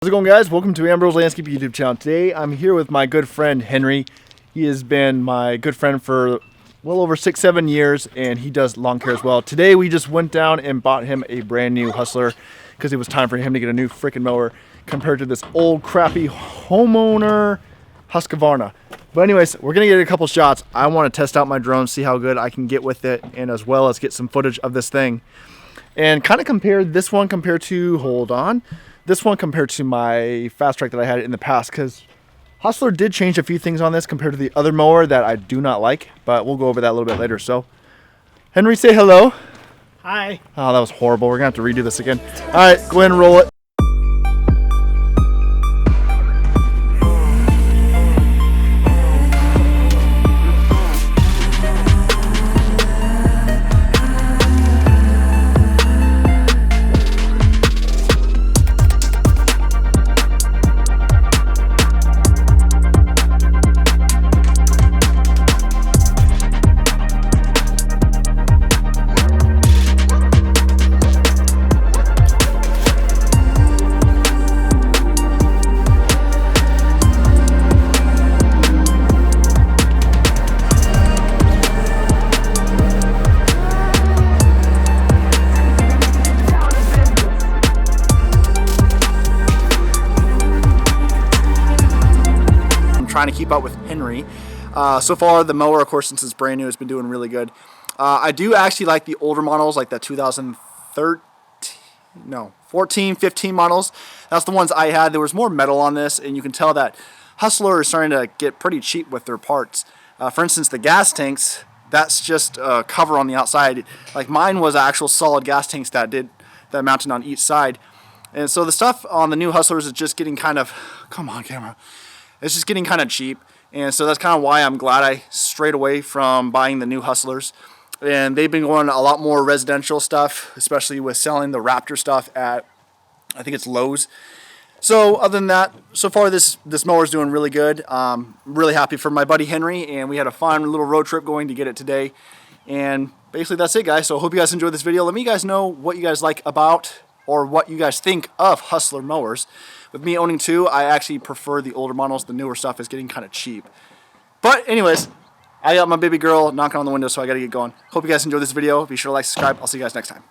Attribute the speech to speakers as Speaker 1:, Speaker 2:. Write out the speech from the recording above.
Speaker 1: How's it going, guys? Welcome to Ambro's Landscaping YouTube channel. Today I'm here with my good friend Henry. He has been my good friend for well over 6-7 years, and he does lawn care as well. Today we just went down and bought him a brand new Hustler because it was time for him to get a new freaking mower compared to this old crappy homeowner Husqvarna. But anyways, we're gonna get a couple shots. I want to test out my drone, see how good I can get with it, and as well as get some footage of this thing and kind of compare this one compared to this one compared to my Fastrak that I had in the past, because Hustler did change a few things on this compared to the other mower that I do not like, but we'll go over that a little bit later. So Henry, say hello.
Speaker 2: Hi.
Speaker 1: Oh, that was horrible. We're gonna have to redo this again. All right, go ahead and roll it. Trying to keep up with Henry. So far the mower, of course, since it's brand new, has been doing really good. I do actually like the older models, like the 14, 15 models. That's the ones I had. There was more metal on this, and you can tell that Hustler is starting to get pretty cheap with their parts. For instance, the gas tanks, that's just a cover on the outside. Like mine was actual solid gas tanks that mounted on each side. And so the stuff on the new Hustlers is just getting kind of, come on camera, it's just getting kind of cheap, and so that's kind of why I'm glad I strayed away from buying the new Hustlers. And they've been going a lot more residential stuff, especially with selling the Raptor stuff at, I think it's Lowe's. So other than that, so far this mower is doing really good. Really happy for my buddy Henry, and we had a fun little road trip going to get it today. And basically that's it, guys. So I hope you guys enjoyed this video. Let me guys know what you guys like about, or what you guys think of Hustler mowers. With me owning two, I actually prefer the older models. The newer stuff is getting kind of cheap. But anyways, I got my baby girl knocking on the window, so I got to get going. Hope you guys enjoyed this video. Be sure to like, subscribe. I'll see you guys next time.